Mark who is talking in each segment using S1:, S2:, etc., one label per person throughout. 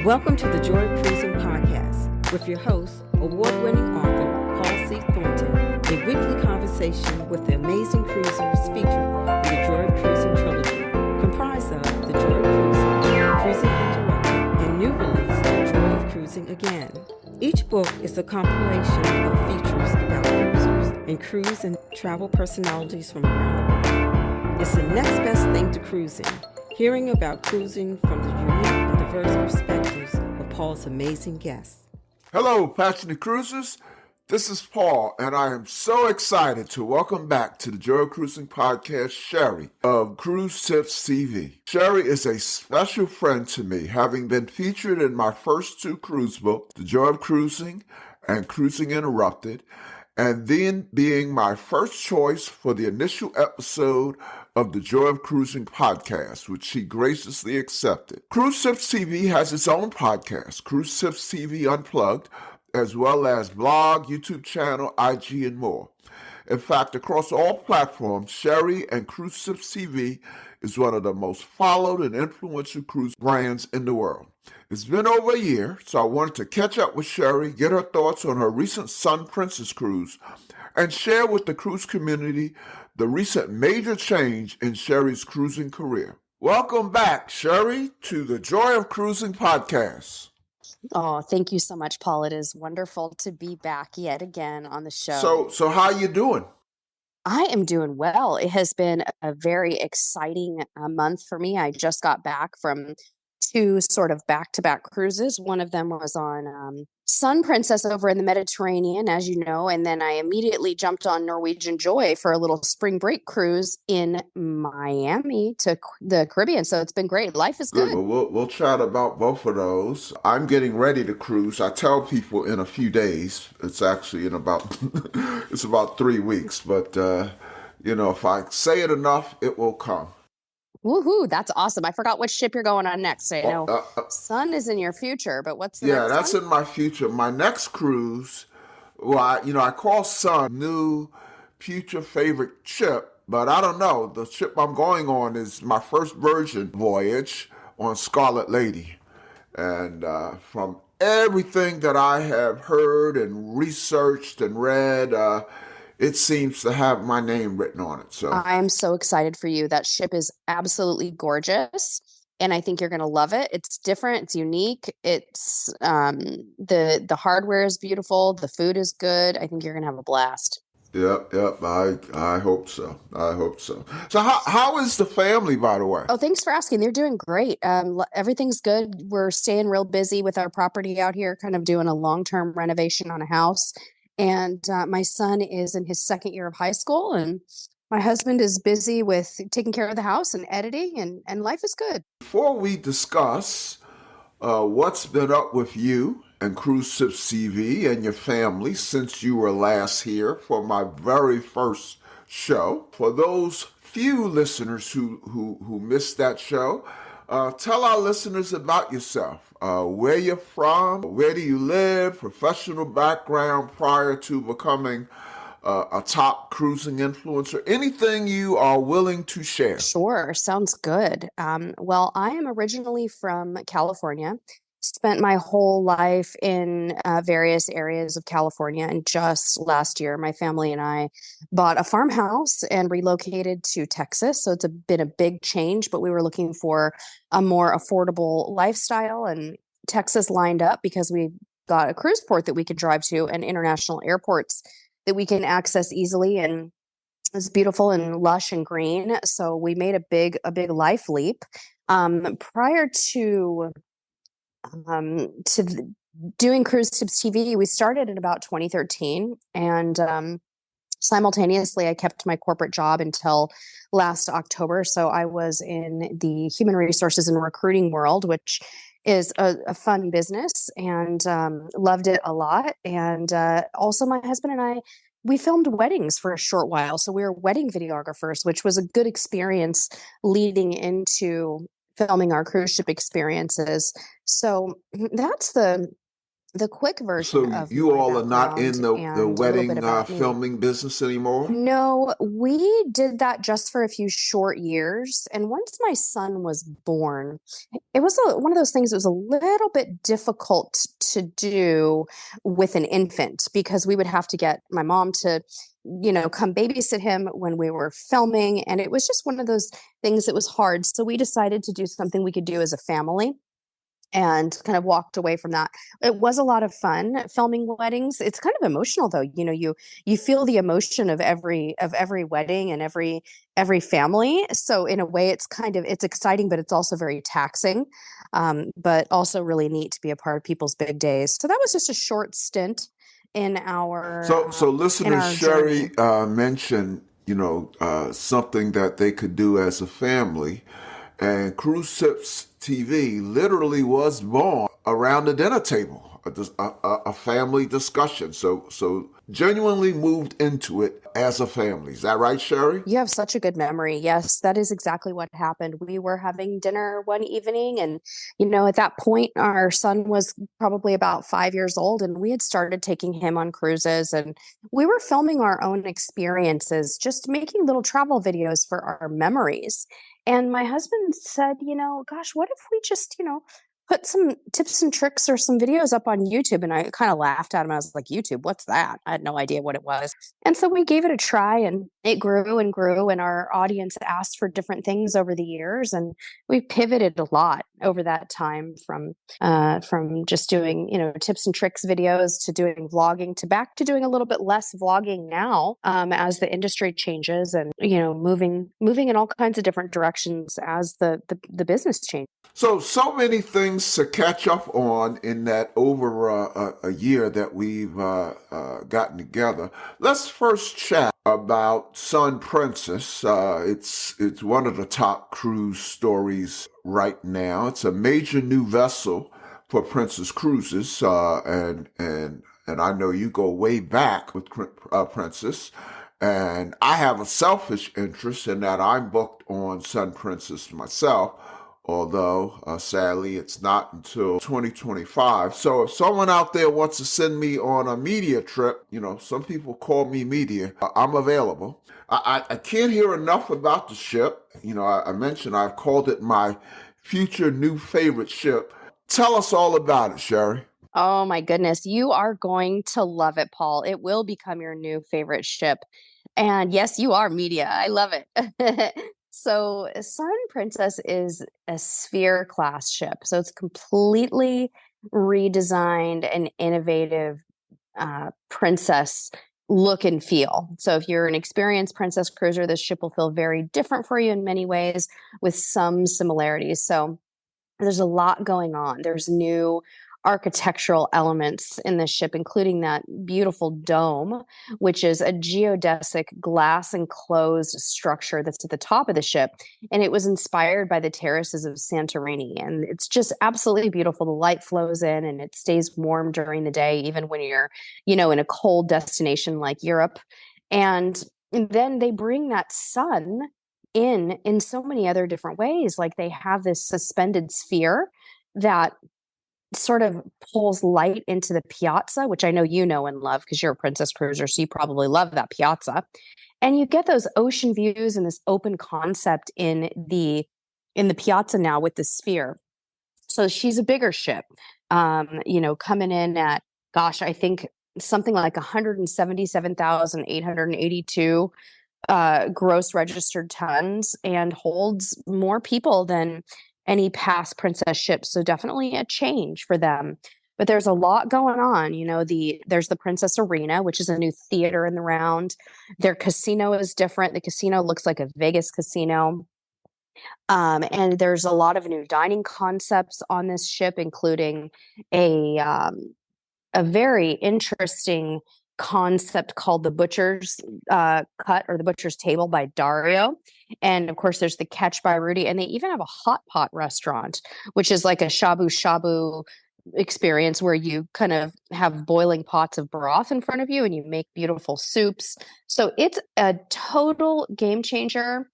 S1: Welcome to the Joy of Cruising podcast with your host, award-winning author Paul C. Thornton, a weekly conversation with the amazing cruisers featured in the Joy of Cruising trilogy, comprised of The Joy of Cruising, Cruising Interrupted, and new release, The Joy of Cruising Again. Each book is a compilation of features about cruisers and cruise and travel personalities from around the world. It's the next best thing to cruising, hearing about cruising from the unique and diverse perspectives of Paul's amazing guests.
S2: Hello, passionate cruisers. This is Paul, and I am so excited to welcome back to the Joy of Cruising podcast, Sheri of Cruise Tips TV. Sheri is a special friend to me, having been featured in my first two cruise books, The Joy of Cruising and Cruising Interrupted, and then being my first choice for the initial episode of the Joy of Cruising podcast, which she graciously accepted. Cruise Tips TV has its own podcast, Cruise Tips TV Unplugged, as well as blog, YouTube channel, IG, and more. In fact, across all platforms, Sheri and Cruise Tips TV is one of the most followed and influential cruise brands in the world. It's been over a year, so I wanted to catch up with Sheri, get her thoughts on her recent Sun Princess cruise, and share with the cruise community the recent major change in Sheri's cruising career. Welcome back, Sheri, to the Joy of Cruising podcast.
S3: Oh, thank you so much, Paul. It is wonderful to be back yet again on the show.
S2: So how you doing?
S3: I am doing well. It has been a very exciting month for me. I just got back from two sort of back-to-back cruises. One of them was on Sun Princess over in the Mediterranean, as you know, and then I immediately jumped on Norwegian Joy for a little spring break cruise in Miami to the Caribbean. So it's been great. Life is good.
S2: Well, we'll chat about both of those. I'm getting ready to cruise. I tell people in a few days. It's actually in about it's about 3 weeks, but if I say it enough, it will come.
S3: Woohoo! That's awesome. I forgot which ship you're going on next. I know Sun is in your future, but what's the next
S2: that's
S3: one?
S2: In my future. My next cruise, well, I call Sun new future favorite ship, but I don't know. The ship I'm going on is my first Virgin voyage on Scarlet Lady, and from everything that I have heard and researched and read, it seems to have my name written on it. So
S3: I'm so excited for you. That ship is absolutely gorgeous, and I think you're going to love it. It's different. It's unique. It's the hardware is beautiful. The food is good. I think you're going to have a blast.
S2: Yep. I hope so. So how is the family, by the way?
S3: Oh, thanks for asking. They're doing great. Everything's good. We're staying real busy with our property out here, kind of doing a long-term renovation on a house. And my son is in his second year of high school, and my husband is busy with taking care of the house and editing, and life is good.
S2: Before we discuss what's been up with you and Cruise Tips TV and your family since you were last here for my very first show, for those few listeners who missed that show, tell our listeners about yourself. Where you're from, where do you live, professional background prior to becoming a top cruising influencer, anything you are willing to share.
S3: Sure, sounds good. Well, I am originally from California, spent my whole life in various areas of California, and just last year, my family and I bought a farmhouse and relocated to Texas. So it's been a big change, but we were looking for a more affordable lifestyle, and Texas lined up because we got a cruise port that we could drive to and international airports that we can access easily, and it's beautiful and lush and green. So we made a big life leap. Prior to doing Cruise Tips TV, we started in about 2013, and simultaneously I kept my corporate job until last October. So I was in the human resources and recruiting world, which is a fun business, and loved it a lot. And also my husband and I, we filmed weddings for a short while. So we were wedding videographers, which was a good experience leading into filming our cruise ship experiences. So that's the The quick version
S2: So
S3: of
S2: you
S3: my
S2: all are not in
S3: background
S2: the
S3: and a little bit
S2: wedding
S3: about me.
S2: filming business anymore?
S3: No, we did that just for a few short years. And once my son was born, it was one of those things that was a little bit difficult to do with an infant because we would have to get my mom to, come babysit him when we were filming. And it was just one of those things that was hard. So we decided to do something we could do as a family and kind of walked away from that. It was a lot of fun filming weddings. It's kind of emotional though. You feel the emotion of every wedding and every family. So in a way it's exciting, but it's also very taxing. But also really neat to be a part of people's big days. So that was just a short stint in our
S2: So
S3: in
S2: listeners,
S3: our journey.
S2: Sheri mentioned, something that they could do as a family, and Cruise Tips TV literally was born around the dinner table, a family discussion. So genuinely moved into it as a family. Is that right, Sheri?
S3: You have such a good memory. Yes, that is exactly what happened. We were having dinner one evening, and, at that point, our son was probably about 5 years old, and we had started taking him on cruises, and we were filming our own experiences, just making little travel videos for our memories. And my husband said, gosh, what if we just, put some tips and tricks or some videos up on YouTube? And I kind of laughed at him. I was like, YouTube, what's that? I had no idea what it was. And so we gave it a try and it grew and grew. And our audience asked for different things over the years. And we pivoted a lot over that time from just doing, tips and tricks videos to doing vlogging to back to doing a little bit less vlogging now as the industry changes and, moving in all kinds of different directions as the business changes.
S2: So many things to catch up on in that over a year that we've gotten together. Let's first chat about Sun Princess. It's one of the top cruise stories right now. It's a major new vessel for Princess Cruises, and I know you go way back with Princess. And I have a selfish interest in that I'm booked on Sun Princess myself, although sadly it's not until 2025. So if someone out there wants to send me on a media trip, some people call me media, I'm available. I can't hear enough about the ship. I mentioned I've called it my future new favorite ship. Tell us all about it, Sheri.
S3: Oh my goodness, you are going to love it, Paul. It will become your new favorite ship. And yes, you are media. I love it. So, Sun Princess is a sphere class ship. So, it's completely redesigned and innovative princess look and feel. So, if you're an experienced princess cruiser, this ship will feel very different for you in many ways with some similarities. So, there's a lot going on. There's new architectural elements in this ship, including that beautiful dome, which is a geodesic glass enclosed structure that's at the top of the ship. And it was inspired by the terraces of Santorini. And it's just absolutely beautiful. The light flows in and it stays warm during the day, even when you're, in a cold destination like Europe. And then they bring that sun in so many other different ways. Like they have this suspended sphere that sort of pulls light into the piazza, which I know you know and love because you're a princess cruiser, so you probably love that piazza. And you get those ocean views and this open concept in the piazza now with the sphere. So she's a bigger ship, coming in at, gosh, I think something like 177,882 gross registered tons and holds more people than any past princess ships. So definitely a change for them. But there's a lot going on. There's the Princess Arena, which is a new theater in the round. Their casino is different. The casino looks like a Vegas casino. And there's a lot of new dining concepts on this ship, including a very interesting concept called the butcher's cut or the butcher's table by Dario. And of course, there's the catch by Rudy. And they even have a hot pot restaurant, which is like a shabu shabu experience where you kind of have boiling pots of broth in front of you and you make beautiful soups. So it's a total game changer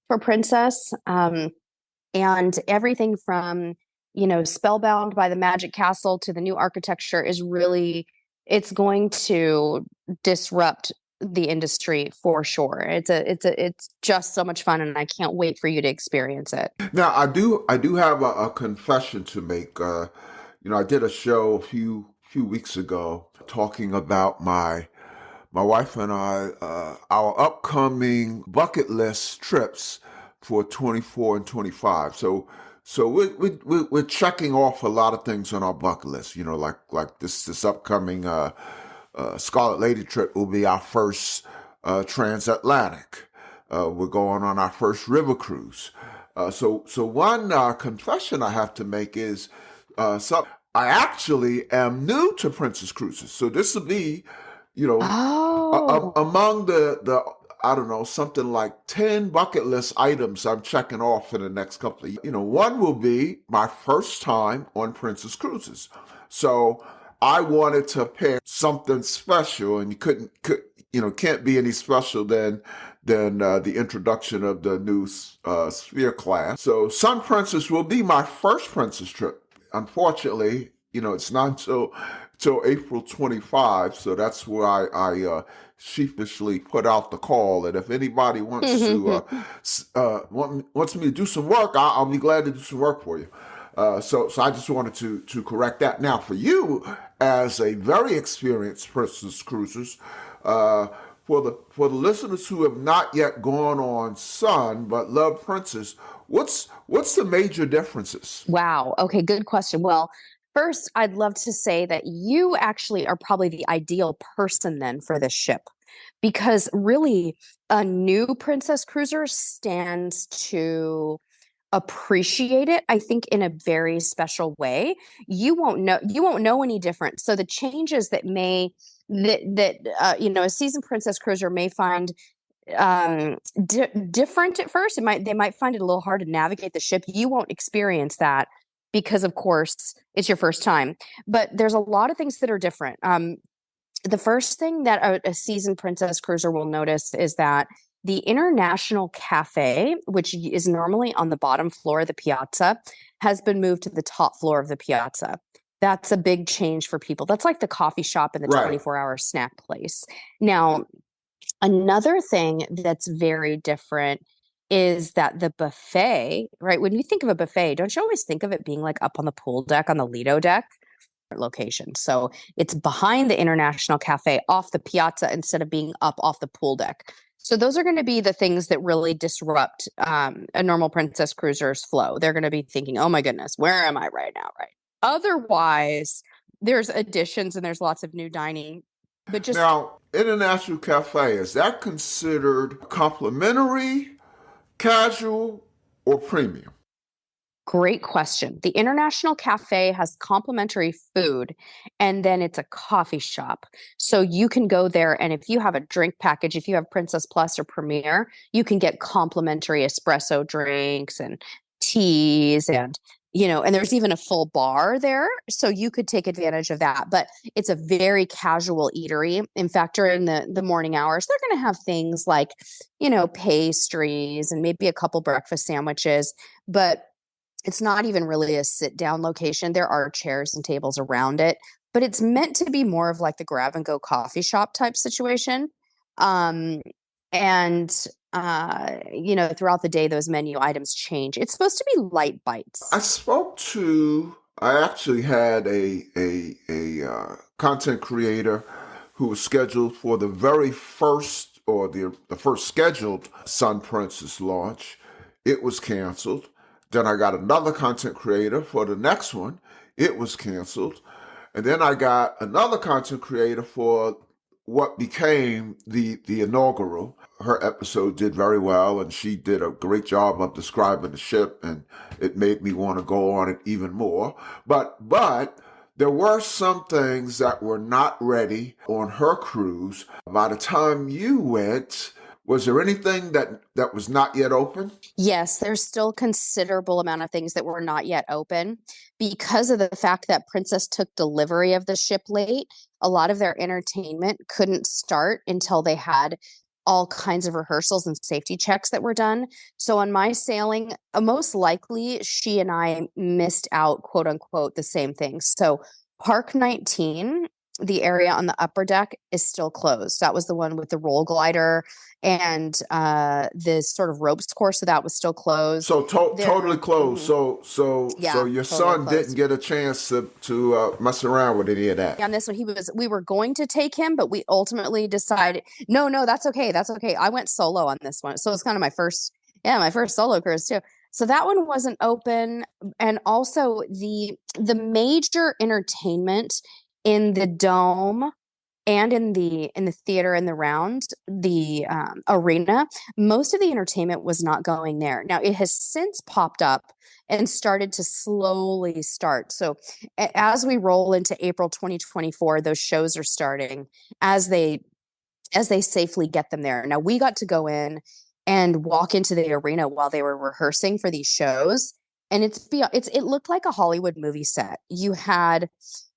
S3: for Princess. And everything from spellbound by the Magic Castle to the new architecture is really, it's going to disrupt the industry for sure. It's just so much fun, and I can't wait for you to experience it.
S2: Now, I do have a confession to make. I did a show a few weeks ago talking about my wife and I, our upcoming bucket list trips for 24 and 25. So we're checking off a lot of things on our bucket list. Like this upcoming Scarlet Lady trip will be our first transatlantic. We're going on our first river cruise. So one confession I have to make is, I actually am new to Princess Cruises. So this will be,
S3: Oh,
S2: among the I don't know, something like 10 bucket list items I'm checking off in the next couple of years. One will be my first time on Princess Cruises. So I wanted to pick something special, and can't be any special than the introduction of the new Sphere class. So Sun Princess will be my first Princess trip. Unfortunately, it's not until April 25, so that's where I sheepishly put out the call. And if anybody wants to wants me to do some work, I'll be glad to do some work for you. So I just wanted to correct that. Now, for you, as a very experienced Princess Cruisers, for the listeners who have not yet gone on Sun but love Princess, what's the major differences?
S3: wow. Okay, good question. Well, first, I'd love to say that you actually are probably the ideal person then for this ship, because really a new Princess Cruiser stands to appreciate it, I think, in a very special way. You won't know any different. So the changes that a seasoned Princess Cruiser may find different at first. They might find it a little hard to navigate the ship. You won't experience that because, of course, it's your first time. But there's a lot of things that are different. The first thing that a seasoned Princess Cruiser will notice is that the International Cafe, which is normally on the bottom floor of the piazza, has been moved to the top floor of the piazza. That's a big change for people. That's like the coffee shop and the
S2: Right.
S3: 24-hour snack place. Now, another thing that's very different is that the buffet, right? When you think of a buffet, don't you always think of it being like up on the pool deck, on the Lido deck? Location. So it's behind the International Cafe off the piazza instead of being up off the pool deck. So those are going to be the things that really disrupt a normal Princess Cruiser's flow. They're going to be thinking, oh my goodness, where am I right now? Right. Otherwise, there's additions and there's lots of new dining. But just
S2: Now, International Cafe, is that considered complimentary, casual, or premium?
S3: great question. The International Cafe has complimentary food, and then it's a coffee shop. So you can go there, and if you have a drink package, if you have Princess Plus or Premier, you can get complimentary espresso drinks and teas and there's even a full bar there. So you could take advantage of that. But it's a very casual eatery. In fact, during the morning hours, they're going to have things like, pastries and maybe a couple breakfast sandwiches. But it's not even really a sit down location. There are chairs and tables around it, but it's meant to be more of like the grab and go coffee shop type situation. Um, and throughout the day, those menu items change. It's supposed to be light bites.
S2: I actually had a content creator who was scheduled for the very first, or the first scheduled Sun Princess launch. It was canceled. Then I got another content creator for the next one. It was canceled. And then I got another content creator for what became the inaugural. Her episode did very well, and she did a great job of describing the ship, and it made me want to go on it even more. But there were some things that were not ready on her cruise. By the time you went, was there anything that was not yet open?
S3: Yes, there's still considerable amount of things that were not yet open because of the fact that Princess took delivery of the ship late. A lot of their entertainment couldn't start until they had all kinds of rehearsals and safety checks that were done. So on my sailing, most likely she and I missed out, quote unquote, the same things. So Park 19, the area on the upper deck, is still closed. That was the one with the roll glider and this sort of ropes course. So that was still closed.
S2: So totally
S3: There,
S2: closed.
S3: mhm,
S2: So
S3: yeah,
S2: your
S3: totally
S2: son didn't
S3: closed.
S2: get a chance to mess around with any of that.
S3: On this one, we were going to take him, but we ultimately decided, no, that's okay. That's okay. I went solo on this one. So it's kind of my first solo cruise too. So that one wasn't open. And also the major entertainment in the dome and in the theater in the round, the arena, most of the entertainment was not going there. Now it has since popped up and started to slowly start. So as we roll into April 2024, those shows are starting as they safely get them there. Now we got to go in and walk into the arena while they were rehearsing for these shows, and it looked like a Hollywood movie set. You had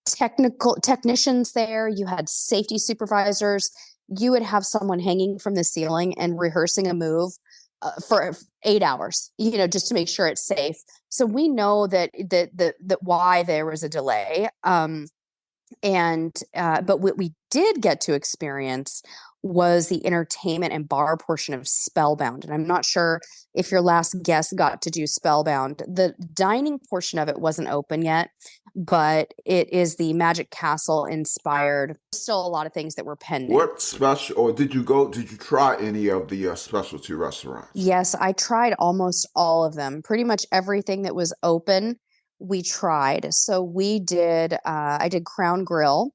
S3: technical technicians there, you had safety supervisors, you would have someone hanging from the ceiling and rehearsing a move for 8 hours, just to make sure it's safe. So we know that why there was a delay. And but what we did get to experience was the entertainment and bar portion of Spellbound. And I'm not sure if your last guest got to do Spellbound. The dining portion of it wasn't open yet, but it is the Magic Castle inspired. Still a lot of things that were pending.
S2: What special, or did you try any of the specialty restaurants?
S3: Yes, I tried almost all of them. Pretty much everything that was open, we tried. So I did Crown Grill.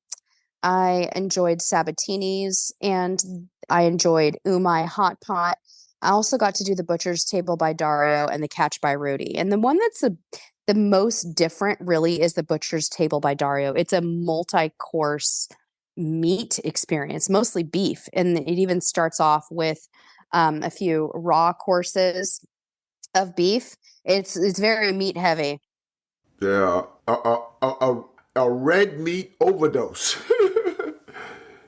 S3: I enjoyed Sabatini's, and I enjoyed Umai Hot Pot. I also got to do the Butcher's Table by Dario and the Catch by Rudy. And the one that's the most different really is the Butcher's Table by Dario. It's a multi-course meat experience, mostly beef. And it even starts off with a few raw courses of beef. It's very meat heavy.
S2: Yeah, a red meat overdose.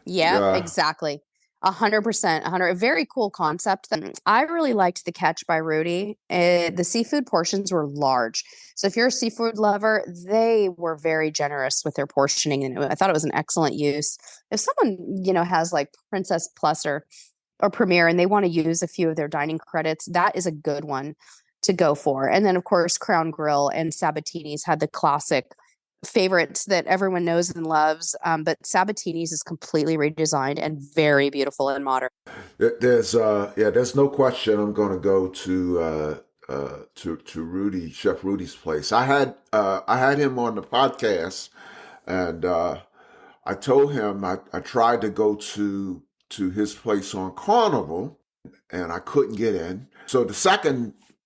S3: Yeah,
S2: Yeah,
S3: exactly. 100%, 100. A very cool concept. I really liked the Catch by Rudy. The seafood portions were large. So if you're a seafood lover, they were very generous with their portioning, and I thought it was an excellent use. If someone, has like Princess Plus or Premier and they want to use a few of their dining credits, that is a good one to go for. And then of course, Crown Grill and Sabatini's had the classic favorites that everyone knows and loves. But Sabatini's is completely redesigned and very beautiful and modern.
S2: there's no question I'm going to go to Chef Rudy's place. I had him on the podcast, and I told him I tried to go to his place on Carnival, and I couldn't get in. So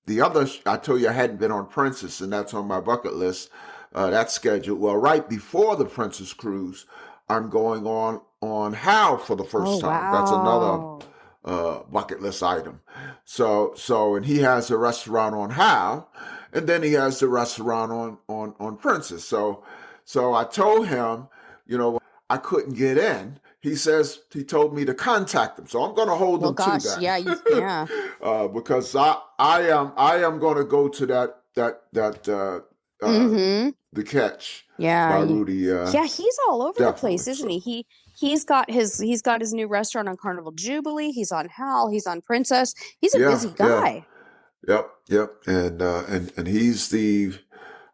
S2: the other, I told you I hadn't been on Princess, and that's on my bucket list. That's scheduled. Well, right before the Princess cruise, I'm going on Hal for the
S3: Oh,
S2: first time. That's another
S3: wow.
S2: bucket list item. And he has a restaurant on Hal, and then he has the restaurant on Princess. So I told him, I couldn't get in. He told me to contact him. So I'm going to hold
S3: Well,
S2: him to
S3: gosh, yeah,
S2: that.
S3: yeah.
S2: Because I am going to go to that
S3: Mm-hmm.
S2: the Catch
S3: Yeah.
S2: by Rudy.
S3: Yeah, he's all over the
S2: Definitely.
S3: place, isn't
S2: So
S3: he? He's got his new restaurant on Carnival Jubilee. He's on Hal. He's on Princess. He's a
S2: yeah,
S3: busy
S2: yeah,
S3: guy.
S2: yep. And he's the,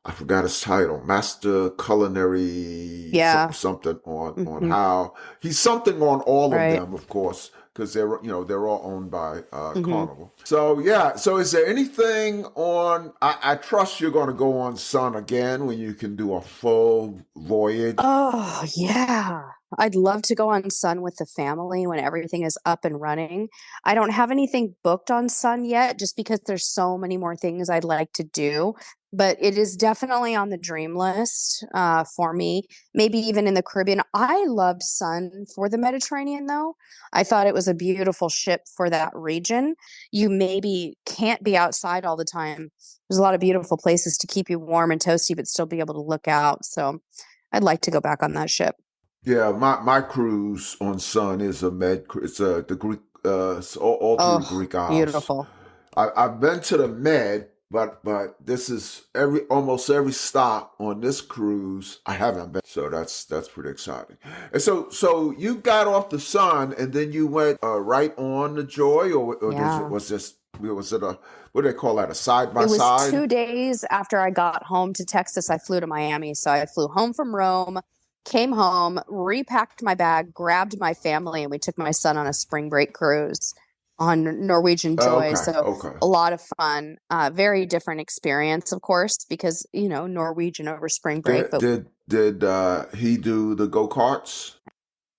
S2: I forgot his title, Master Culinary
S3: Yeah.
S2: something on
S3: Hmm.
S2: how he's something on all of
S3: Right.
S2: them, of course, because they're all owned by
S3: Hmm.
S2: Carnival. So yeah. So is there anything on? I trust you're going to go on Sun again when you can do a full voyage.
S3: Oh, yeah. I'd love to go on Sun with the family when everything is up and running. I don't have anything booked on Sun yet, just because there's so many more things I'd like to do. But it is definitely on the dream list for me. Maybe even in the Caribbean. I loved Sun for the Mediterranean, though. I thought it was a beautiful ship for that region. You maybe can't be outside all the time. There's a lot of beautiful places to keep you warm and toasty, but still be able to look out. So I'd like to go back on that ship.
S2: Yeah, my cruise on Sun is a med. It's the Greek all through the
S3: Oh,
S2: Greek Isles.
S3: beautiful.
S2: I've been to the Med, but this is almost every stop on this cruise I haven't been. So that's pretty exciting. And so you got off the Sun and then you went right on the Joy, or
S3: Yeah.
S2: was it a, what do they call that, a side by
S3: It was
S2: side?
S3: 2 days after I got home to Texas, I flew to Miami. So I flew home from Rome, came home, repacked my bag, grabbed my family, and we took my son on a spring break cruise on Norwegian Joy.
S2: Okay,
S3: So
S2: okay.
S3: a lot of fun, very different experience, of course, because, Norwegian over spring break.
S2: Did
S3: But
S2: he do the go karts?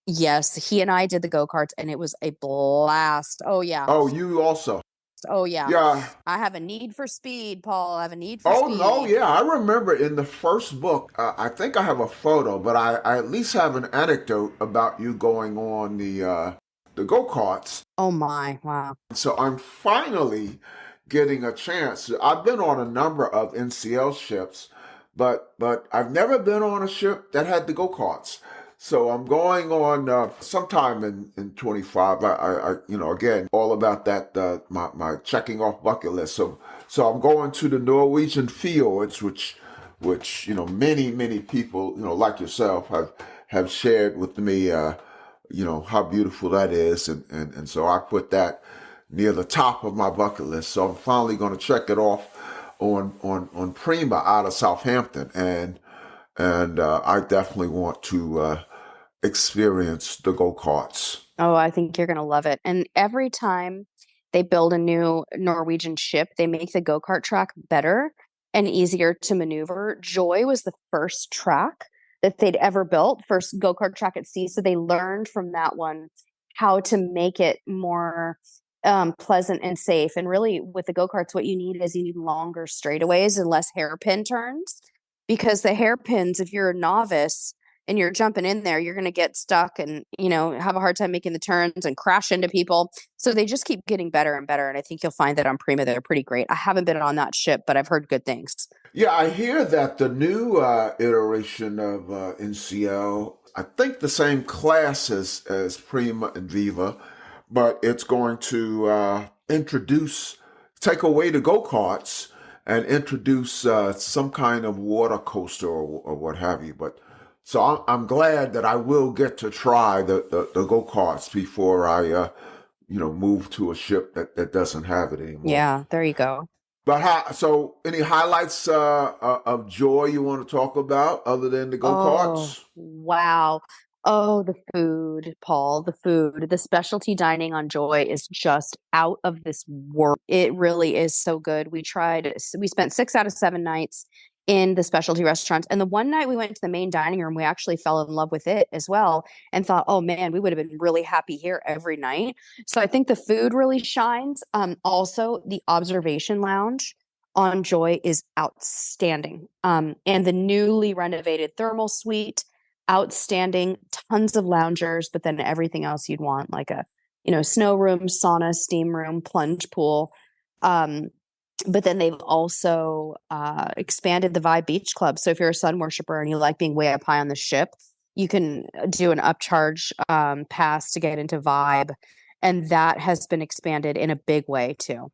S3: yes, he and I did the go-karts and it was a blast. Oh, yeah.
S2: Oh, you also.
S3: Oh, yeah.
S2: Yeah.
S3: I have a need for speed, Paul. I have a need for
S2: Oh no,
S3: speed.
S2: yeah. I remember in the first book. I think I have a photo, but I at least have an anecdote about you going on the go karts.
S3: Oh, my. Wow.
S2: So I'm finally getting a chance. I've been on a number of NCL ships, but I've never been on a ship that had the go karts. So I'm going on sometime in 25. Again, all about that my checking off bucket list. So I'm going to the Norwegian fjords, which many people like yourself have shared with me. How beautiful that is, and so I put that near the top of my bucket list. So I'm finally going to check it off on Prima out of Southampton, and I definitely want to experience the go karts.
S3: Oh, I think you're going to love it. And every time they build a new Norwegian ship, they make the go-kart track better and easier to maneuver. Joy was the first track that they'd ever built, first go-kart track at sea. So they learned from that one how to make it more pleasant and safe. And really, with the go-karts, what you need longer straightaways and less hairpin turns. Because the hairpins, if you're a novice, and you're jumping in there, you're going to get stuck and, have a hard time making the turns and crash into people. So they just keep getting better and better. And I think you'll find that on Prima, they're pretty great. I haven't been on that ship, but I've heard good things.
S2: Yeah, I hear that the new iteration of NCL, I think the same class as Prima and Viva, but it's going to take away the go karts and introduce some kind of water coaster or what have you. But so I'm glad that I will get to try the go karts before I move to a ship that doesn't have it anymore.
S3: Yeah, there you go.
S2: But so any highlights of Joy you want to talk about other than the go
S3: Oh,
S2: karts?
S3: wow. Oh, the food, Paul, the food. The specialty dining on Joy is just out of this world. It really is so good. We spent 6 out of 7 nights in the specialty restaurants. And the one night we went to the main dining room, we actually fell in love with it as well and thought, oh man, we would have been really happy here every night. So I think the food really shines. Also, the observation lounge on Joy is outstanding. And the newly renovated thermal suite, outstanding, tons of loungers, but then everything else you'd want, like a, snow room, sauna, steam room, plunge pool. But then they've also expanded the Vibe Beach Club. So if you're a sun worshiper and you like being way up high on the ship, you can do an upcharge pass to get into Vibe. And that has been expanded in a big way too.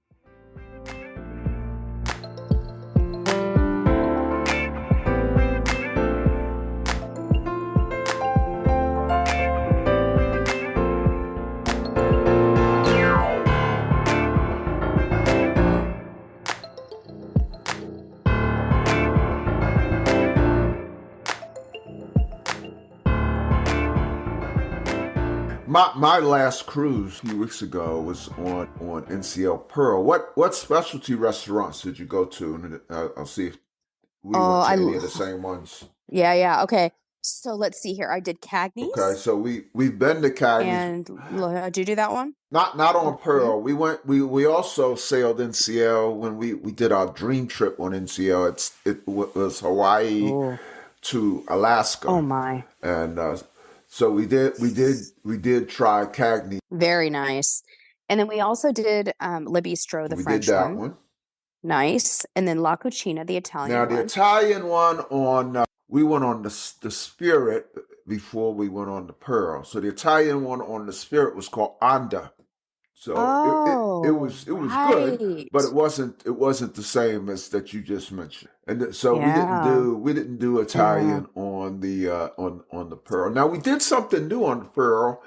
S2: My last cruise a few weeks ago was on NCL Pearl. What specialty restaurants did you go to? And I'll see if we
S3: Oh,
S2: went to any of the same ones.
S3: yeah. Okay. So let's see here. I did
S2: Okay,
S3: Cagney's.
S2: so we've been to Cagney's.
S3: And did you do that one?
S2: Not on
S3: Mm-hmm.
S2: Pearl. We also sailed NCL when we did our dream trip on NCL. It was Hawaii
S3: Oh,
S2: to
S3: oh
S2: Alaska,
S3: my.
S2: and so we did try Cagney.
S3: Very nice. And then we also did Le Bistro, the
S2: We did
S3: French
S2: that
S3: one.
S2: one.
S3: Nice. And then La Cucina, the
S2: Now
S3: Italian
S2: the
S3: one.
S2: Italian one we went on the Spirit before we went on the Pearl. So the Italian one on the Spirit was called Anda. So
S3: Oh,
S2: it was good, but
S3: right.
S2: it wasn't the same as that you just mentioned. And so
S3: Yeah.
S2: we didn't do
S3: Yeah.
S2: Italian on the on the Pearl. Now we did something new on the Pearl.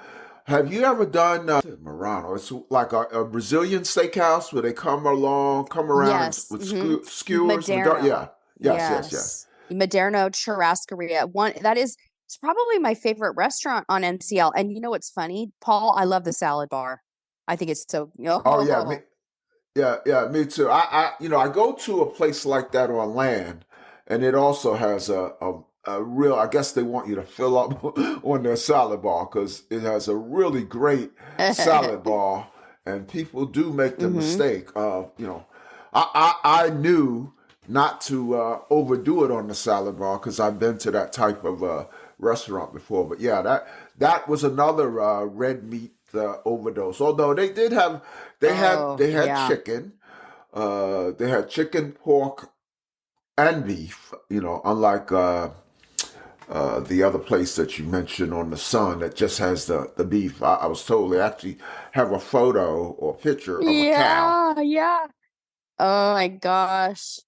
S2: Have you ever done Murano? It's like a Brazilian steakhouse where they come around and,
S3: Yes.
S2: with skewers.
S3: Maderno.
S2: Yeah, yes.
S3: Yes. Maderno Churrascaria. One that is it's probably my favorite restaurant on NCL. And you know what's funny, Paul? I love the salad bar. I think it's so
S2: Oh yeah,
S3: oh
S2: me too. I go to a place like that on land, and it also has a real. I guess they want you to fill up on their salad bar because it has a really great salad bar, and people do make the
S3: hmm
S2: mistake. I knew not to overdo it on the salad bar because I've been to that type of restaurant before. But yeah, that was another red meat overdose. Although
S3: Oh,
S2: they had
S3: yeah.
S2: chicken, they had chicken, pork, and beef. You know, unlike the other place that you mentioned on the Sun that just has the beef. I was told they actually have a photo or picture of a cow.
S3: Yeah, yeah. Oh my gosh.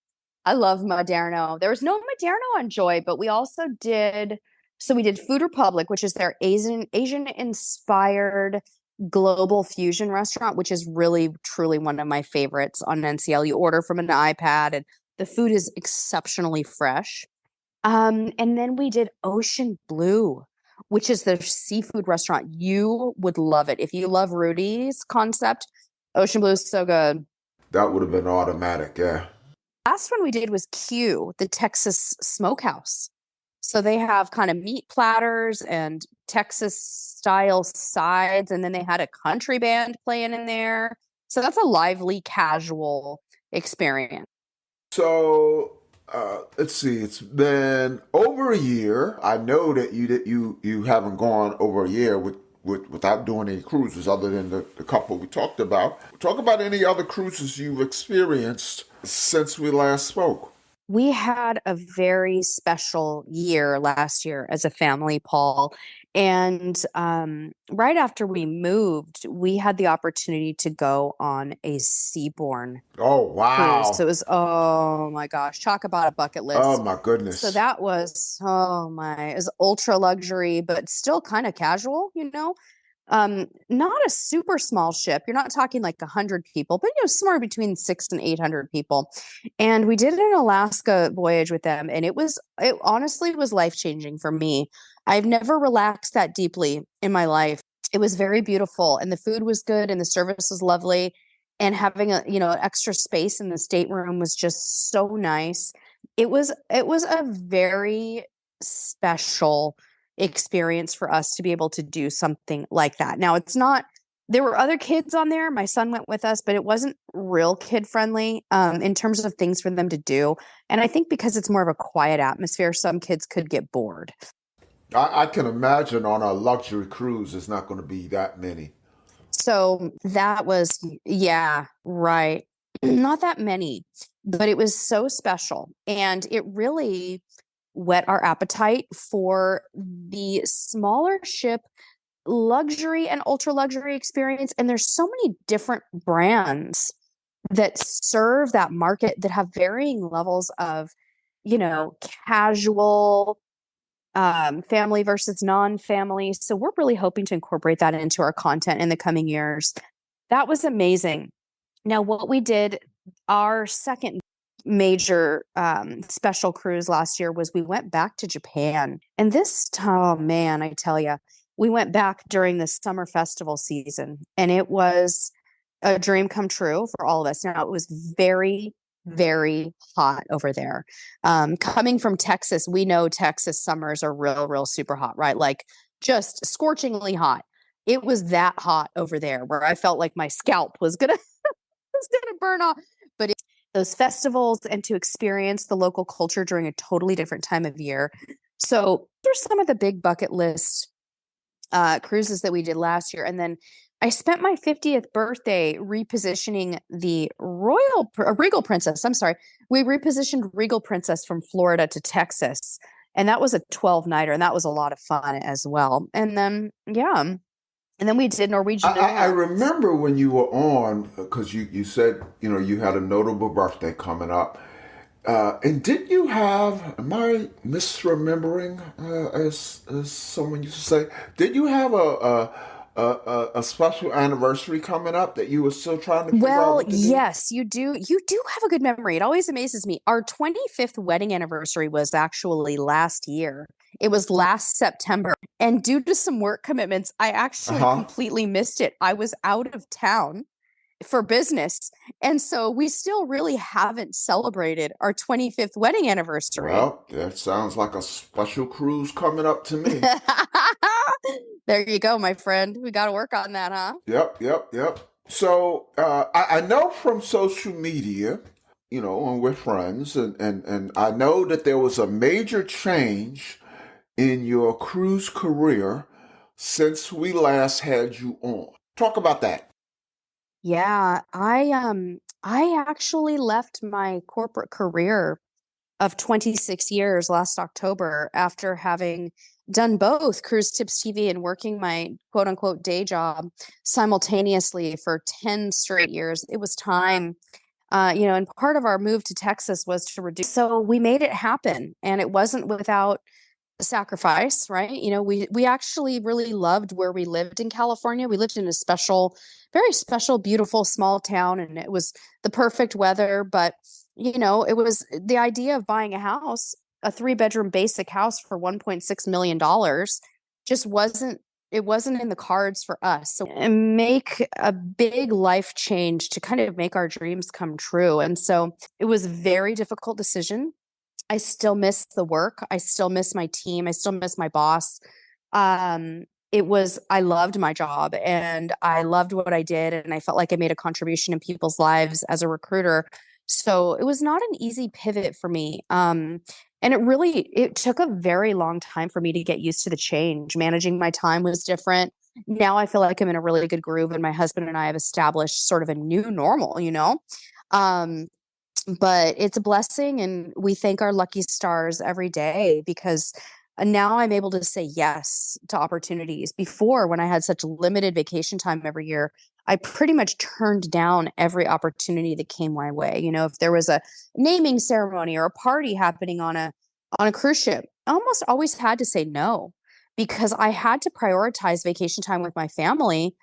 S3: I love Moderno. There was no Moderno on Joy, but we also did so we did Food Republic, which is their Asian inspired global fusion restaurant, which is really truly one of my favorites on NCL. You order from an iPad and the food is exceptionally fresh. And then we did Ocean Blue, which is their seafood restaurant. You would love it. If you love Rudy's concept, Ocean Blue is so good.
S2: That would have been automatic, yeah.
S3: Last one we did was Q, the Texas Smokehouse. So they have kind of meat platters and Texas style sides, and then they had a country band playing in there. So that's a lively, casual experience.
S2: So let's see. It's been over a year. I know that you haven't gone over a year without doing any cruises other than the couple we talked about. Talk about any other cruises you've experienced since we last spoke.
S3: We had a very special year last year as a family, Paul. And right after we moved, we had the opportunity to go on a seaborne
S2: Oh
S3: cruise. So
S2: wow!
S3: it was, oh my gosh, talk about a bucket
S2: Oh
S3: list.
S2: my
S3: So
S2: goodness!
S3: that was, oh my, it was ultra luxury, but still kind of casual, you know? Not a super small ship. You're not talking like 100 people, but somewhere between 600 and 800 people. And we did an Alaska voyage with them, and it honestly was life changing for me. I've never relaxed that deeply in my life. It was very beautiful, and the food was good, and the service was lovely, and having extra space in the stateroom was just so nice. It was a very special experience for us to be able to do something like that. Now, it's not, there were other kids on there. My son went with us, but it wasn't real kid friendly in terms of things for them to do. And I think because it's more of a quiet atmosphere, some kids could get bored.
S2: I can imagine on a luxury cruise, it's not going to be that many.
S3: So that was, yeah, right. Not that many, but it was so special. And it really whet our appetite for the smaller ship luxury and ultra luxury experience. And there's so many different brands that serve that market that have varying levels of, casual, family versus non-family. So we're really hoping to incorporate that into our content in the coming years. That was amazing. Now, what we did, our second major special cruise last year was we went back to Japan. And this, oh man, I tell you, we went back during the summer festival season, and it was a dream come true for all of us. Now, it was very, very hot over there. Coming from Texas, we know Texas summers are real, real super hot, right? Like just scorchingly hot. It was that hot over there where I felt like my scalp was gonna was gonna burn off. But those festivals and to experience the local culture during a totally different time of year. So those are some of the big bucket list cruises that we did last year. And then I spent my 50th birthday repositioning the Regal Princess. I'm sorry. We repositioned Regal Princess from Florida to Texas. And that was a 12 nighter, and that was a lot of fun as well. And then, yeah, And then we did Norwegian
S2: I
S3: dance.
S2: remember when you were on, because you said, you had a notable birthday coming up. And did you have, am I misremembering, as someone used to say, did you have a special anniversary coming up that you were still trying to figure out
S3: Well,
S2: what to do?
S3: yes, you do. You do have a good memory. It always amazes me. Our 25th wedding anniversary was actually last year. It was last September. And due to some work commitments, I
S2: Uh
S3: actually
S2: huh.
S3: completely missed it. I was out of town for business. And so we still really haven't celebrated our 25th wedding anniversary.
S2: Well, that sounds like a special cruise coming up to me.
S3: There you go, my friend. We got to work on that, huh?
S2: Yep, yep, yep. So I know from social media, and we're friends, and I know that there was a major change in your cruise career since we last had you on. Talk about that.
S3: Yeah, I actually left my corporate career of 26 years last October after having done both Cruise Tips TV and working my quote unquote day job simultaneously for 10 straight years. It was time. And part of our move to Texas was to reduce. So we made it happen, and it wasn't without sacrifice, right? We actually really loved where we lived in California. We lived in a special, very special, beautiful small town, and it was the perfect weather. But it was the idea of buying a house, a three-bedroom basic house for $1.6 million, just wasn't. It wasn't in the cards for us. So and make a big life change to kind of make our dreams come true. And so it was a very difficult decision. I still miss the work. I still miss my team. I still miss my boss. I loved my job and I loved what I did. And I felt like I made a contribution in people's lives as a recruiter. So it was not an easy pivot for me. And it took a very long time for me to get used to the change. Managing my time was different. Now I feel like I'm in a really good groove, and my husband and I have established sort of a new normal. Um, but it's a blessing, and we thank our lucky stars every day because now I'm able to say yes to opportunities. Before, when I had such limited vacation time every year, I pretty much turned down every opportunity that came my way. If there was a naming ceremony or a party happening on a cruise ship, I almost always had to say no because I had to prioritize vacation time with my family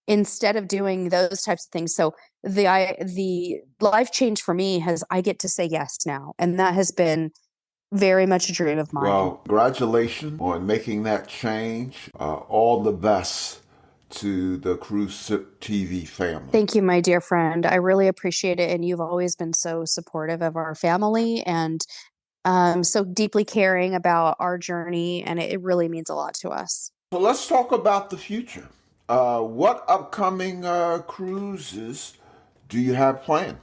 S3: instead of doing those types of things. So the life change for me has I get to say yes now, and that has been very much a dream of mine.
S2: Well, congratulations on making that change. All the best to the Cruise Sip TV family.
S3: Thank you, my dear friend. I really appreciate it, and you've always been so supportive of our family and so deeply caring about our journey, and it really means a lot to us.
S2: So let's talk about the future. What upcoming cruises do you have planned?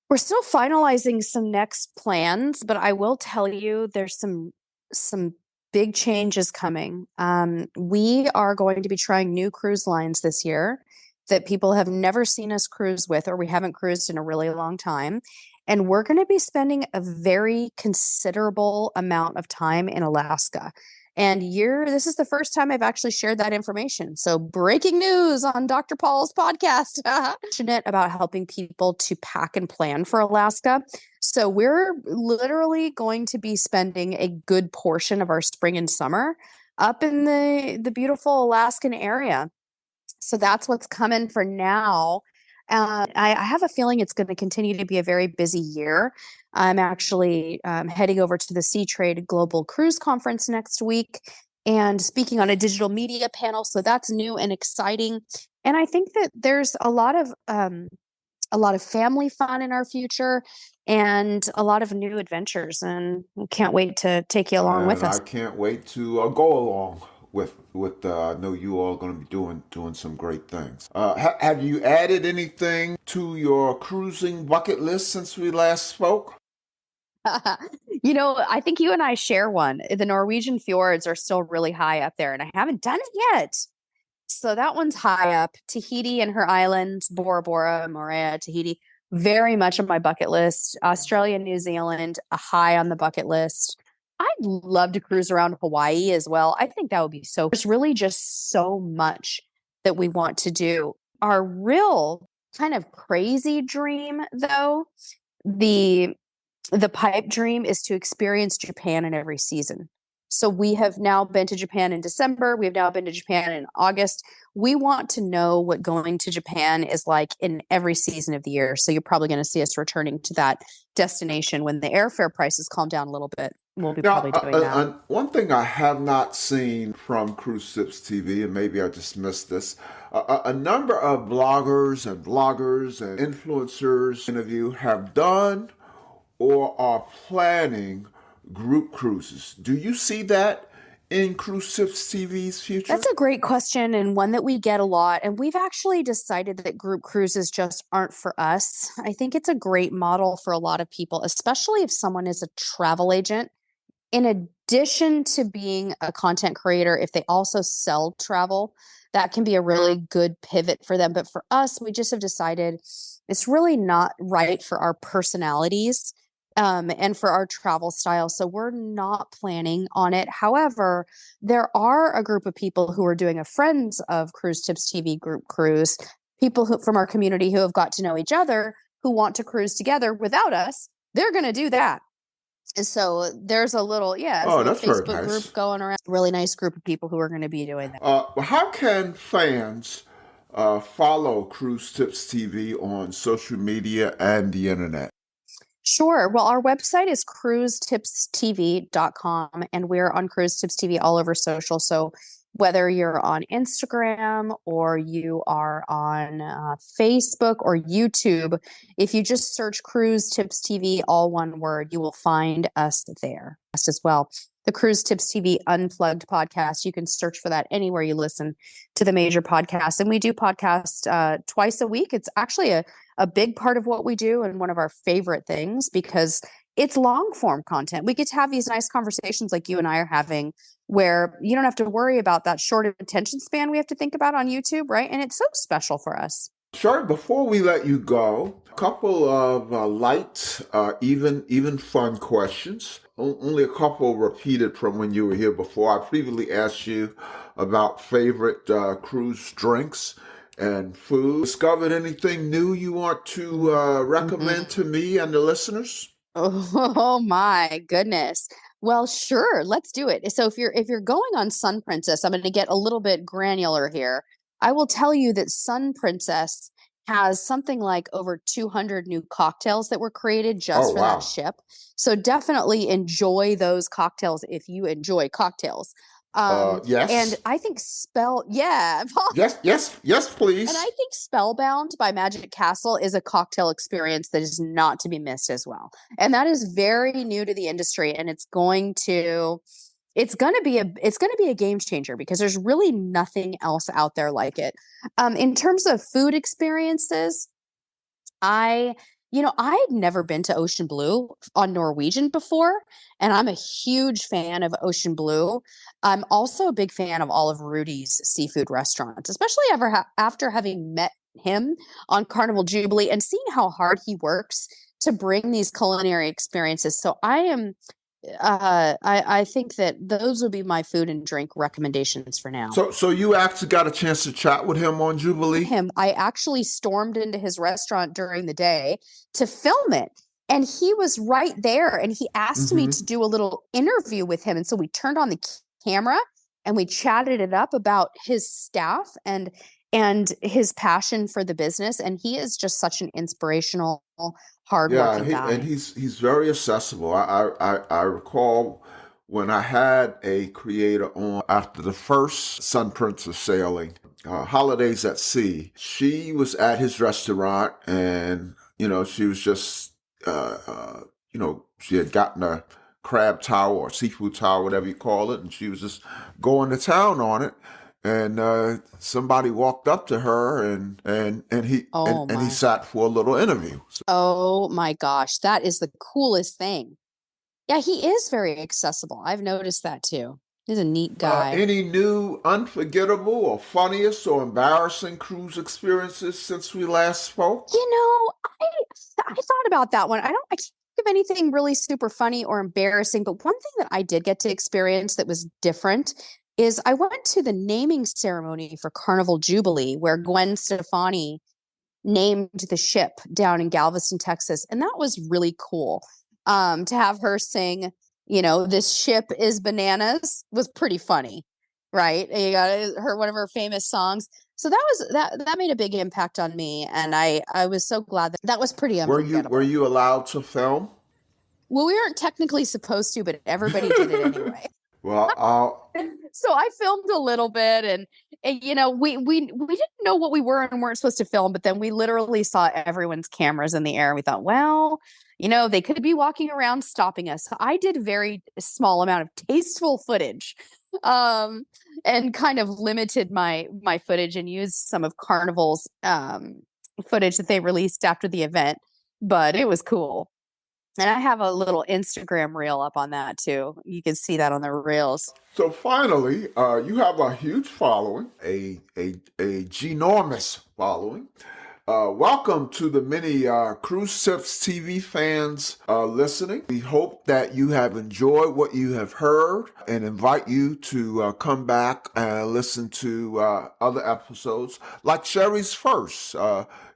S3: We're still finalizing some next plans, but I will tell you there's some big changes coming. We are going to be trying new cruise lines this year that people have never seen us cruise with, or we haven't cruised in a really long time. And we're going to be spending a very considerable amount of time in Alaska. And this is the first time I've actually shared that information. So, breaking news on Dr. Paul's podcast. Passionate about helping people to pack and plan for Alaska. So, we're literally going to be spending a good portion of our spring and summer up in the beautiful Alaskan area. So that's what's coming for now. I have a feeling it's going to continue to be a very busy year. I'm actually heading over to the Sea Trade Global Cruise Conference next week and speaking on a digital media panel. So that's new and exciting. And I think that there's a lot of family fun in our future and a lot of new adventures. And we can't wait to take you along with
S2: And
S3: us.
S2: I can't wait to go along with. I know you all going to be doing some great things. Have you added anything to your cruising bucket list since we last spoke?
S3: I think you and I share one. The Norwegian fjords are still really high up there, and I haven't done it yet. So that one's high up. Tahiti and her islands, Bora Bora, Moorea, Tahiti, very much on my bucket list. Australia, New Zealand, high on the bucket list. I'd love to cruise around Hawaii as well. I think that would be so. There's really just so much that we want to do. Our real kind of crazy dream, though, the pipe dream is to experience Japan in every season. So we have now been to Japan in December. We have now been to Japan in August. We want to know what going to Japan is like in every season of the year. So you're probably going to see us returning to that destination when the airfare prices calm down a little bit. We'll be
S2: Now,
S3: probably doing that.
S2: one thing I have not seen from Cruise Tips TV, and maybe I just missed this, a number of bloggers and vloggers and influencers interview have done or are planning group cruises. Do you see that in Cruise Tips TV's future?
S3: That's a great question and one that we get a lot. And we've actually decided that group cruises just aren't for us. I think it's a great model for a lot of people, especially if someone is a travel agent. In addition to being a content creator, if they also sell travel, that can be a really good pivot for them. But for us, we just have decided it's really not right for our personalities and for our travel style. So we're not planning on it. However, there are a group of people who are doing a Friends of Cruise Tips TV group cruise, people who from our community who have got to know each other, who want to cruise together without us. They're going to do that. And so there's a little, there's a
S2: Oh,
S3: little
S2: that's very
S3: Facebook
S2: nice.
S3: group going around. Really nice group of people who are going to be doing that.
S2: How can fans follow Cruise Tips TV on social media and the internet?
S3: Sure. Well, our website is cruisetipstv.com, and we're on Cruise Tips TV all over social. So whether you're on Instagram or you are on Facebook or YouTube, if you just search Cruise Tips TV, all one word, you will find us there as well. The Cruise Tips TV Unplugged podcast, you can search for that anywhere you listen to the major podcasts. And we do podcast twice a week. It's actually a big part of what we do and one of our favorite things because it's long form content. We get to have these nice conversations like you and I are having where you don't have to worry about that short attention span we have to think about on YouTube, right? And it's so special for us.
S2: Sheri, before we let you go, a couple of light, even fun questions. Only a couple repeated from when you were here before. I previously asked you about favorite cruise drinks and food. Discovered anything new you want to recommend to me and the listeners?
S3: Oh my goodness. Well, sure, let's do it. So if you're going on Sun Princess, I'm going to get a little bit granular here. I will tell you that Sun Princess has something like over 200 new cocktails that were created just
S2: Oh,
S3: for that
S2: wow.
S3: ship. So definitely enjoy those cocktails if you enjoy cocktails.
S2: Yes.
S3: And I think
S2: Yes, please.
S3: And I think Spellbound by Magic Castle is a cocktail experience that is not to be missed as well. And that is very new to the industry, and it's going to be a game changer because there's really nothing else out there like it. In terms of food experiences, I had never been to Ocean Blue on Norwegian before, and I'm a huge fan of Ocean Blue. I'm also a big fan of all of Rudy's seafood restaurants, especially after having met him on Carnival Jubilee and seeing how hard he works to bring these culinary experiences. So I think that those would be my food and drink recommendations for now.
S2: So you actually got a chance to chat with him on Jubilee?
S3: I actually stormed into his restaurant during the day to film it. And he was right there and he asked me to do a little interview with him. And so we turned on the camera and we chatted it up about his staff and his passion for the business. And he is just such an inspirational, hardworking guy.
S2: And he's very accessible. I recall when I had a creator on after the first Sun Princess sailing, Holidays at Sea. She was at his restaurant, and she was just she had gotten a crab tower or seafood tower, whatever you call it, and she was just going to town on it. And somebody walked up to her, and he sat for a little interview.
S3: Oh my gosh, that is the coolest thing. Yeah, he is very accessible. I've noticed that too. He's a neat guy.
S2: Any new unforgettable or funniest or embarrassing cruise experiences since we last spoke?
S3: I thought about that one. I can't think of anything really super funny or embarrassing, but one thing that I did get to experience that was different is I went to the naming ceremony for Carnival Jubilee, where Gwen Stefani named the ship down in Galveston, Texas. And that was really cool. To have her sing, this ship is bananas was pretty funny. Right. And you got her, one of her famous songs. So that made a big impact on me. And I was so glad that was pretty unforgettable.
S2: Were you allowed to film?
S3: Well, we weren't technically supposed to, but everybody did it anyway.
S2: Well,
S3: So I filmed a little bit, and we didn't know what we were and weren't supposed to film, but then we literally saw everyone's cameras in the air. And we thought, well, they could be walking around stopping us. So I did very small amount of tasteful footage, and kind of limited my footage and used some of Carnival's footage that they released after the event. But it was cool. And I have a little Instagram reel up on that too. You can see that on the reels.
S2: so finally, you have a huge following, a ginormous following. Welcome to the many Cruise Tips TV fans listening. We hope that you have enjoyed what you have heard and invite you to come back and listen to other episodes like Sheri's first.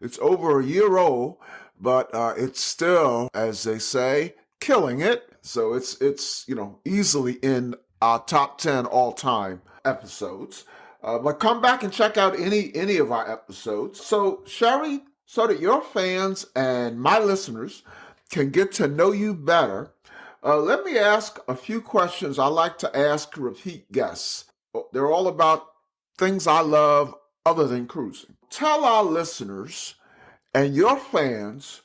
S2: It's over a year old, but it's still, as they say, killing it. So it's easily in our top 10 all-time episodes. But come back and check out any of our episodes. So, Sheri, so that your fans and my listeners can get to know you better, let me ask a few questions I like to ask repeat guests. They're all about things I love other than cruising. Tell our listeners and your fans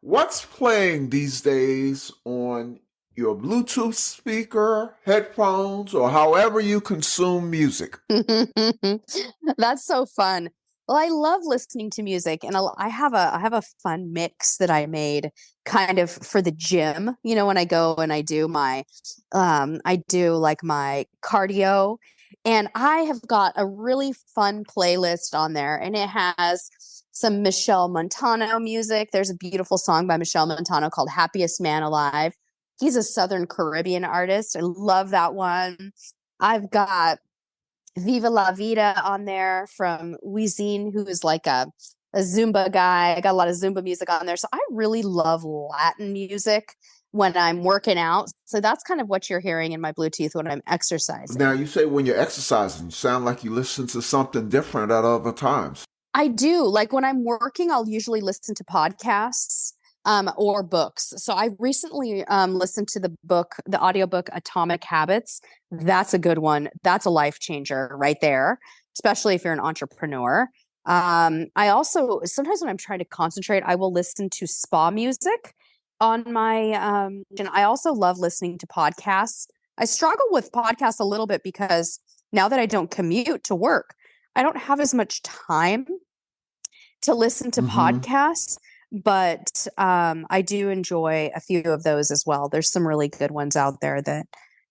S2: what's playing these days on your Bluetooth speaker, headphones, or however you consume music.
S3: That's so fun. Well, I love listening to music, and I have a fun mix that I made kind of for the gym. When I go and I do my like my cardio, and I have got a really fun playlist on there, and it has some Michelle Montano music. There's a beautiful song by Michelle Montano called Happiest Man Alive. He's a Southern Caribbean artist. I love that one. I've got Viva La Vida on there from Wisin, who is like a Zumba guy. I got a lot of Zumba music on there. So I really love Latin music when I'm working out. So that's kind of what you're hearing in my Bluetooth when I'm exercising.
S2: Now, you say when you're exercising, you sound like you listen to something different at other times.
S3: I do. Like when I'm working, I'll usually listen to podcasts. Or books. So I recently listened to the audiobook Atomic Habits. That's a good one. That's a life changer right there, especially if you're an entrepreneur. I also, sometimes when I'm trying to concentrate, I will listen to spa music on my, and I also love listening to podcasts. I struggle with podcasts a little bit because now that I don't commute to work, I don't have as much time to listen to podcasts. But I do enjoy a few of those as well. There's some really good ones out there that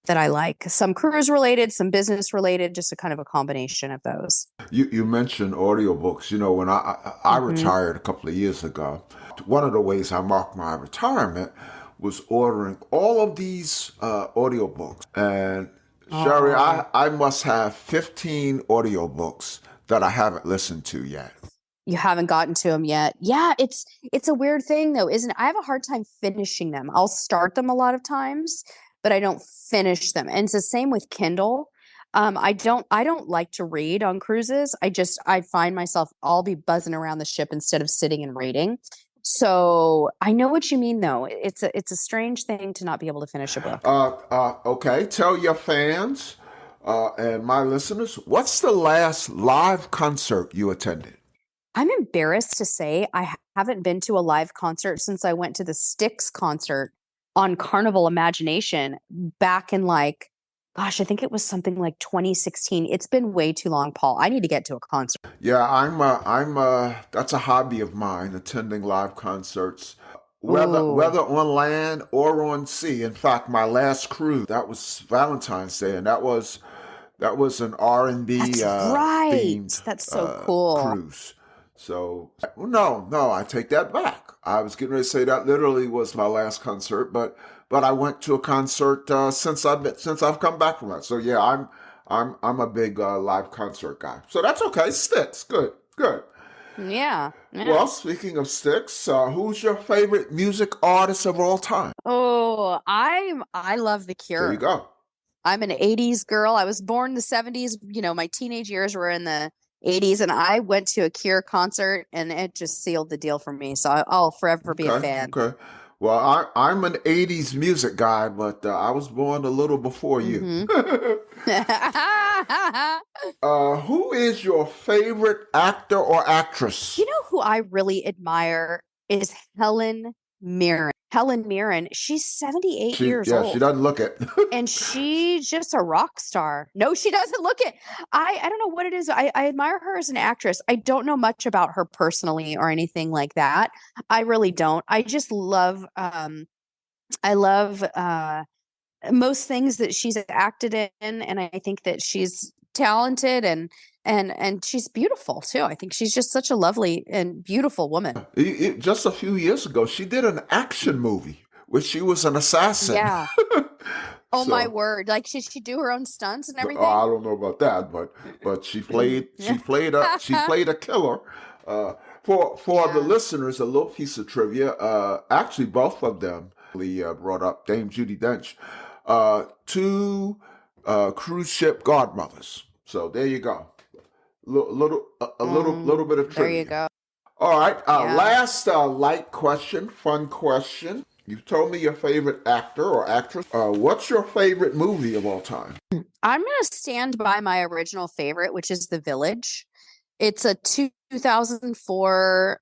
S3: I like. Some cruise related, some business related, just a kind of a combination of those.
S2: You mentioned audiobooks. When I retired a couple of years ago, one of the ways I marked my retirement was ordering all of these audiobooks. And Sheri, I must have 15 audiobooks that I haven't listened to yet.
S3: You haven't gotten to them yet. Yeah, it's a weird thing though, isn't it? I have a hard time finishing them. I'll start them a lot of times, but I don't finish them. And it's the same with Kindle. I don't like to read on cruises. I find myself, I'll be buzzing around the ship instead of sitting and reading. So I know what you mean though. It's a strange thing to not be able to finish a book.
S2: Okay, tell your fans and my listeners, what's the last live concert you attended?
S3: I'm embarrassed to say I haven't been to a live concert since I went to the Styx concert on Carnival Imagination back in I think it was something like 2016. It's been way too long, Paul. I need to get to a concert.
S2: Yeah, I'm that's a hobby of mine, attending live concerts. Whether on land or on sea. In fact, my last cruise, that was Valentine's Day, and that was an R&B themed
S3: That's so cool.
S2: cruise. So, no, I take that back. I was getting ready to say that literally was my last concert, but I went to a concert since I've come back from that. So yeah, I'm a big live concert guy, so that's okay. Sticks, good, good.
S3: Yeah.
S2: Well, speaking of Sticks, who's your favorite music artist of all time?
S3: Oh, I love The
S2: There you
S3: Cure.
S2: go.
S3: I'm an 80s girl. I was born in the 70s. My teenage years were in the 80s, and I went to a Cure concert, and it just sealed the deal for me. So I'll forever be a
S2: Okay,
S3: fan.
S2: okay. Well, I'm an '80s music guy, but I was born a little before you.
S3: Hmm.
S2: Who is your favorite actor or actress?
S3: You know who I really admire is Helen Mirren. Helen Mirren, she's 78 years
S2: She
S3: old.
S2: doesn't look it.
S3: And she's just a rock star. No, she doesn't look it. I don't know what it is. I admire her as an actress. I don't know much about her personally or anything like that. I really don't. I just love I love most things that she's acted in, and I think that she's talented and she's beautiful too. I think she's just such a lovely and beautiful woman.
S2: Just a few years ago, she did an action movie where she was an assassin.
S3: Yeah. Oh my
S2: So,
S3: word. Like she do her own stunts and
S2: I
S3: everything?
S2: don't know about that, but she played a killer. Uh, for the
S3: Yeah.
S2: listeners, a little piece of trivia. Actually, both of them brought up Dame Judi Dench, two cruise ship godmothers. So there you go. Little bit of
S3: There you
S2: trivia.
S3: go.
S2: All right.
S3: Yeah.
S2: Last light question, fun question. You told me your favorite actor or actress. What's your favorite movie of all time?
S3: I'm going to stand by my original favorite, which is The Village. It's a 2004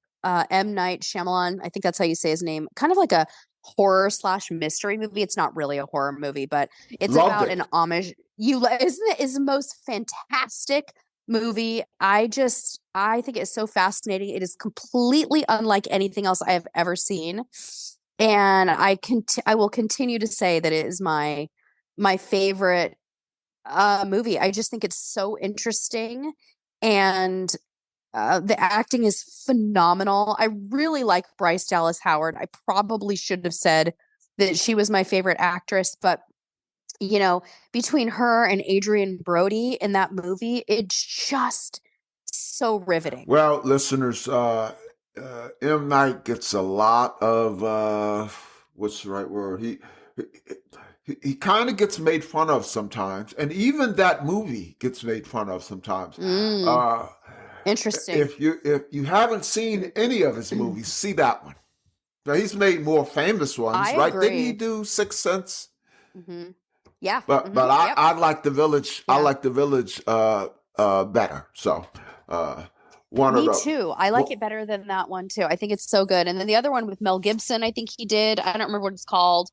S3: M. Night Shyamalan. I think that's how you say his name. Kind of like a horror / mystery movie. It's not really a horror movie, but it's
S2: Loved
S3: about
S2: it.
S3: an Amish. Isn't it is the most fantastic movie. I think it's so fascinating. It is completely unlike anything else I have ever seen. And I will continue to say that it is my favorite movie. I just think it's so interesting, and the acting is phenomenal. I really like Bryce Dallas Howard. I probably should have said that she was my favorite actress, but between her and Adrian Brody in that movie, it's just so riveting.
S2: Well, listeners, M. Night gets a lot of what's the right word? He kind of gets made fun of sometimes, and even that movie gets made fun of sometimes.
S3: Interesting.
S2: If you haven't seen any of his movies, see that one. Now he's made more famous ones,
S3: I
S2: right? Didn't he
S3: agree.
S2: do Sixth Sense?
S3: Mm-hmm. Yeah.
S2: But
S3: Mhm.
S2: but I,
S3: Yep.
S2: I like The Village. I
S3: Yeah.
S2: like The Village better. So one of
S3: Me
S2: the
S3: too. I like
S2: well,
S3: it better than that one too. I think it's so good. And then the other one with Mel Gibson, I think he did. I don't remember what it's called.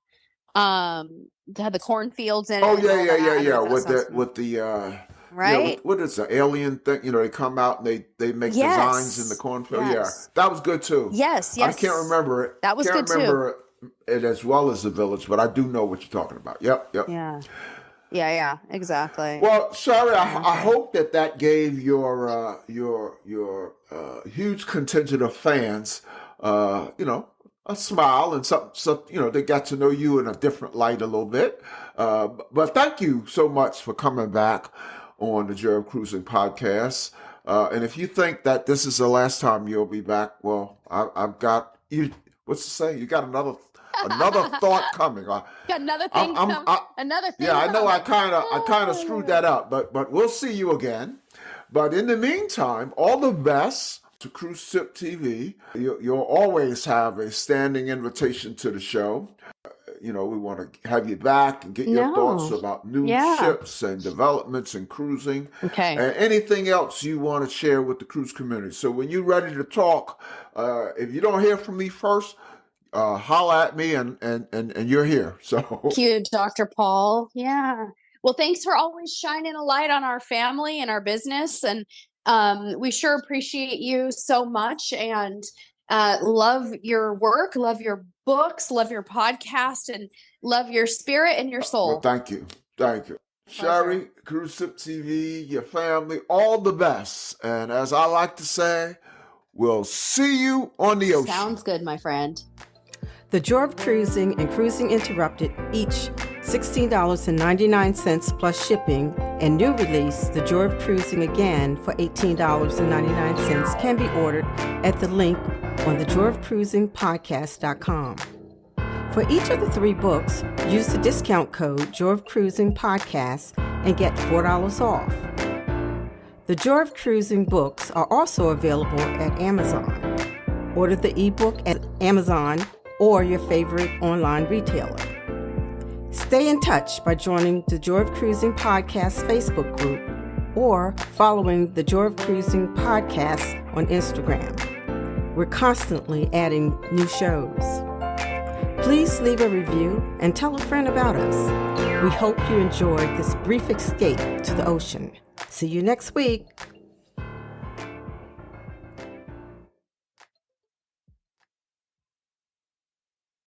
S3: It had the cornfields in it
S2: oh
S3: and
S2: yeah
S3: all
S2: yeah
S3: that.
S2: yeah
S3: I don't know
S2: yeah
S3: if that sounds familiar. Right?
S2: what is the alien thing? They come out and they make designs in the
S3: Yes.
S2: cornfield. Yeah,
S3: Yes.
S2: that was good too.
S3: Yes.
S2: I can't
S3: Yes.
S2: remember it.
S3: That was
S2: Can't
S3: good too.
S2: remember it as well as The Village, but I do know what you're talking about. Yep.
S3: Yeah. Yeah. Exactly.
S2: Well, Sheri, I
S3: Exactly.
S2: hope that gave your huge contingent of fans, a smile and some they got to know you in a different light a little bit. But thank you so much for coming back on the Joe Cruising podcast. And if you think that this is the last time you'll be back, well, I've got you. What's to say? You got another thought coming.
S3: Got another
S2: I'm,
S3: thing
S2: I'm,
S3: coming.
S2: I,
S3: Another thing
S2: yeah, I know. I
S3: coming.
S2: kind of screwed that up, but we'll see you again. But in the meantime, all the best to Cruise Ship TV. You'll always have a standing invitation to the show. We want to have you back and get your thoughts
S3: No.
S2: about new
S3: Yeah.
S2: ships and developments in cruising.
S3: Okay.
S2: And anything else you want to share with the cruise community. So when you're ready to talk, if you don't hear from me first, holla at me and you're here. So
S3: Thank you, Dr. Paul. Yeah. Well, thanks for always shining a light on our family and our business. And we sure appreciate you so much, and love your work, love your books, love your podcast, and love your spirit and your soul.
S2: well, thank you. Sheri, Cruise Ship TV, your family, all the best. And as I like to say, we'll see you on the ocean.
S3: Sounds good, my friend.
S1: The Joy of Cruising and Cruising Interrupted each $16.99 plus shipping, and new release, The Joy of Cruising Again, for $18.99 can be ordered at the link on thejoyofcruisingpodcast.com. For each of the 3 books, use the discount code Joy of Cruising Podcast and get $4 off. The Joy of Cruising books are also available at Amazon. Order the ebook at Amazon or your favorite online retailer. Stay in touch by joining the Joy of Cruising Podcast Facebook group or following the Joy of Cruising Podcast on Instagram. We're constantly adding new shows. Please leave a review and tell a friend about us. We hope you enjoyed this brief escape to the ocean. See you next week.